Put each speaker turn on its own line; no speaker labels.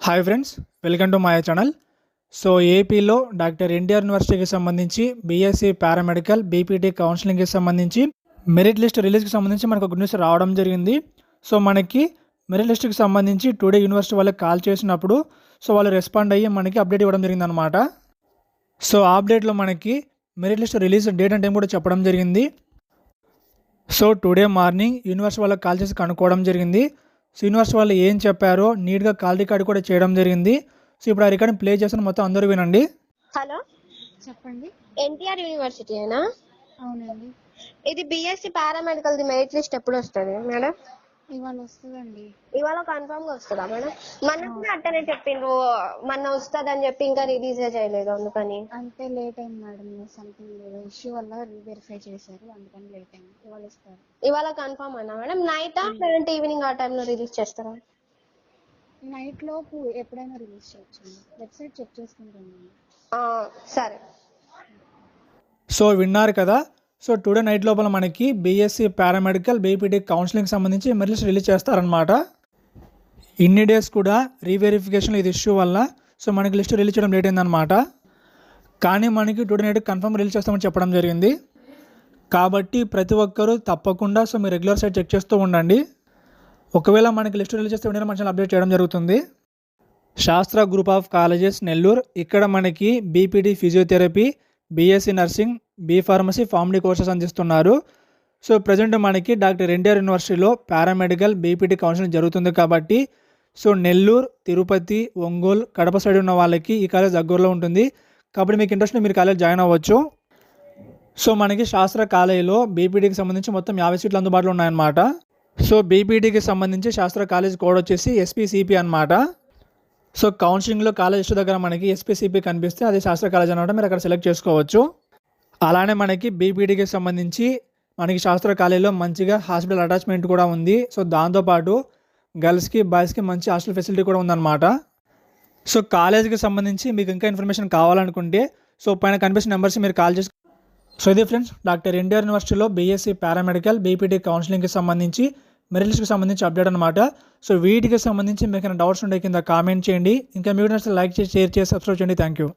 Hi friends, welcome to my channel. So ఏపీలో doctor NTR యూనివర్సిటీకి సంబంధించి బీఎస్సీ పారామెడికల్ బీపీటీ కౌన్సిలింగ్కి సంబంధించి మెరిట్ లిస్ట్ రిలీజ్కి సంబంధించి మనకు గుడ్ న్యూస్ రావడం జరిగింది. సో మనకి మెరిట్ లిస్ట్కి సంబంధించి టుడే యూనివర్సిటీ వాళ్ళకి కాల్ చేసినప్పుడు వాళ్ళు రెస్పాండ్ అయ్యి మనకి అప్డేట్ ఇవ్వడం జరిగింది అనమాట. సో ఆ అప్డేట్లో మనకి merit list release date and time కూడా చెప్పడం జరిగింది. సో టుడే మార్నింగ్ యూనివర్సిటీ వాళ్ళకి కాల్ చేసి కనుక్కోవడం జరిగింది. సో యూనివర్సిటీ వాళ్ళు ఏం చెప్పారో నీట్గా కాల్ రికార్డ్ కూడా చేయడం జరిగింది. సో ఇప్పుడు ఆ రికార్డ్ ప్లే చేసిన మొత్తం అందరూ వినండి.
హలో,
చెప్పండి.
ఎన్టీఆర్ యూనివర్సిటీనా?
అవునండి,
ఇది BSc paramedical the merit list ఎప్పుడు వస్తుంది మేడం?
ఇవాళ వస్తుందండి.
ఇవాళ కన్ఫర్మ్ గా వస్తుందా మేడం? మొన్న కూడా అట్టనే చెప్పిండ్రు, మొన్న వస్తుంది అని చెప్పి ఇంకా రిలీజ్ చేయలేదు, అందుకని.
అంటే లేట్ అయింది మేడం, సంథింగ్ ఇష్యూ వల్ల రీవెరిఫై చేశారు, అందుకని లేట్ అయింది. ఇవాళ ఇస్తారు.
ఇవాళ కన్ఫర్మ్ అయినా మేడం? నైట్ లేదంటే ఈవినింగ్ ఆ టైంలో రిలీజ్ చేస్తారా?
నైట్ లోపు ఎప్పుడైనా రిలీజ్ చేయొచ్చు, వెబ్సైట్ చెక్ చేసుకుంటాను.
సరే.
సో విన్నారు కదా. సో టుడే నైట్ లోపల మనకి బీఎస్సీ పారామెడికల్ బీపీటీ కౌన్సిలింగ్ సంబంధించి మెరిట్ లిస్ట్ రిలీజ్ చేస్తారనమాట. ఇన్ని డేస్ కూడా రీవెరిఫికేషన్ ఇది ఇష్యూ వల్ల మనకి లిస్ట్ రిలీజ్ చేయడం లేట్ అయిందనమాట. కానీ మనకి టుడే నైట్ కన్ఫర్మ్ రిలీజ్ చేస్తామని చెప్పడం జరిగింది. కాబట్టి ప్రతి ఒక్కరూ తప్పకుండా మీరు రెగ్యులర్ సైట్ చెక్ చేస్తూ ఉండండి. ఒకవేళ మనకి లిస్ట్ రిలీజ్ చేస్తే వెంటనే మంచిగా అప్డేట్ చేయడం జరుగుతుంది. శాస్త్ర గ్రూప్ ఆఫ్ కాలేజెస్ నెల్లూరు, ఇక్కడ మనకి BPT physiotherapy, BSc nursing, B pharmacy, PharmD courses అందిస్తున్నారు. సో ప్రజెంట్ మనకి డాక్టర్ ఎన్టీఆర్ యూనివర్సిటీలో పారామెడికల్ బీపీటీ కౌన్సిలింగ్ జరుగుతుంది. కాబట్టి నెల్లూరు, తిరుపతి, ఒంగోలు, కడప సైడ్ ఉన్న వాళ్ళకి ఈ కాలేజ్ దగ్గరలో ఉంటుంది. కాబట్టి మీకు ఇంట్రెస్ట్ మీరు కాలేజ్ జాయిన్ అవ్వచ్చు. సో మనకి శాస్త్ర కాలేజీలో బీపీటీకి సంబంధించి మొత్తం 50 సీట్లు అందుబాటులో ఉన్నాయన్నమాట. సో బీపీటీకి సంబంధించి శాస్త్ర కాలేజ్ కోడ్ వచ్చేసి ఎస్పీసీపీ అనమాట. సో కౌన్సిలింగ్లో కాలేజ్ ఇష్యూ దగ్గర మనకి ఎస్పీసీపీ కనిపిస్తే అది శాస్త్ర కాలేజ్ అనమాట, మీరు అక్కడ సెలెక్ట్ చేసుకోవచ్చు. అలానే మనకి బీపీటీకి సంబంధించి మనకి శాస్త్ర కాలేజీలో మంచిగా హాస్పిటల్ అటాచ్మెంట్ కూడా ఉంది. సో దాంతోపాటు గర్ల్స్కి బాయ్స్కి మంచి హాస్టల్ ఫెసిలిటీ కూడా ఉందన్నమాట. సో కాలేజీకి సంబంధించి మీకు ఇంకా ఇన్ఫర్మేషన్ కావాలనుకుంటే పైన కనిపిస్తున్న నెంబర్స్ మీరు కాల్ చేసి. సో ఇది ఫ్రెండ్స్, డాక్టర్ ఎన్టీఆర్ యూనివర్సిటీలో బీఎస్సీ పారామెడికల్ బీపీటీ కౌన్సిలింగ్కి సంబంధించి మెరిట్ లిస్ట్కి సంబంధించి అప్డేట్ అనమాట. సో వీటికి సంబంధించి మీకు డౌట్స్ ఉంటే కింద కామెంట్ చేయండి. ఇంకా మీకు నచ్చితే లైక్ చేసి, షేర్ చేసి, సబ్స్క్రైబ్ చేయండి. Thank you.